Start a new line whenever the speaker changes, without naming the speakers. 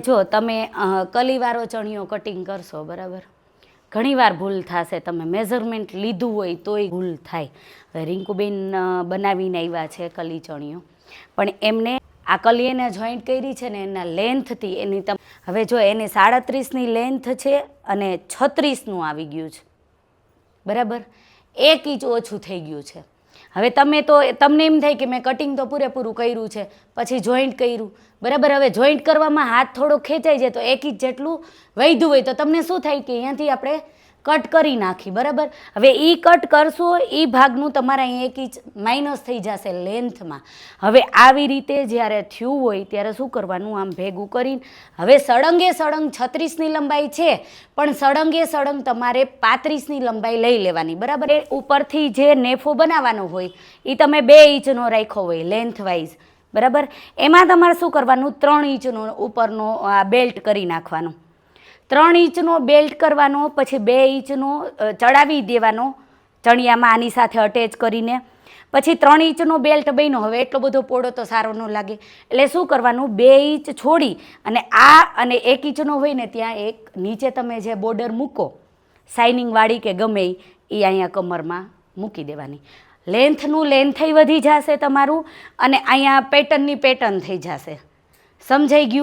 જો તમે કલીવાળો ચણિયો કટિંગ કરશો, બરાબર, ઘણીવાર ભૂલ થશે. તમે મેઝરમેન્ટ લીધું હોય તોય ભૂલ થાય. રિંકુબેન બનાવીને આવ્યા છે કલી ચણિયો, પણ એમને આ કલી એને જોઈન્ટ કરી છે ને એના લેન્થથી એની હવે જો એને 37ની લેન્થ છે અને 36નું આવી ગયું છે, બરાબર, 1 ઇંચ ઓછું થઈ ગયું છે. હવે તમને એમ થાય કે મેં કટિંગ તો પૂરેપૂરું કર્યું છે, પછી જોઈન્ટ કર્યું, બરાબર. હવે જોઈન્ટ કરવામાં હાથ થોડો ખેંચાઈ જાય તો 1 ઇંચ જેટલું વધ્યું હોય તો તમને શું થાય કે અહીંયાથી આપણે કટ કરી નાખી, બરાબર. હવે એ કટ કરશો એ ભાગનું તમારે અહીં 1 ઇંચ માઇનસ થઈ જશે લેન્થમાં. હવે આવી રીતે જ્યારે થયું હોય ત્યારે શું કરવાનું, આમ ભેગું કરીને હવે સળંગે સળંગ 36ની લંબાઈ છે, પણ સળંગે સળંગ તમારે 35ની લંબાઈ લઈ લેવાની, બરાબર. એ ઉપરથી જે નેફો બનાવવાનો હોય એ તમે 2 ઇંચનો રાખ્યો હોય લેન્થ વાઇઝ, બરાબર. એમાં તમારે શું કરવાનું, 3 ઇંચનો ઉપરનો આ બેલ્ટ કરી નાખવાનો. 3 ઇંચનો બેલ્ટ કરવાનો, પછી 2 ઇંચનો ચડાવી દેવાનો ચણિયામાં આની સાથે અટેચ કરીને. પછી 3 ઇંચનો બેલ્ટ બન્યો. હવે એટલો બધો પોળો તો સારો ન લાગે, એટલે શું કરવાનું, 2 ઇંચ છોડી અને અને 1 ઇંચનો હોય ને ત્યાં એક નીચે તમે જે બોર્ડર મૂકો શાઇનિંગવાળી કે ગમે એ અહીંયા કમરમાં મૂકી દેવાની. લેન્થનું લેન્થય વધી જશે તમારું અને અહીંયા પેટર્નની પેટર્ન થઈ જશે. સમજાઈ ગયું?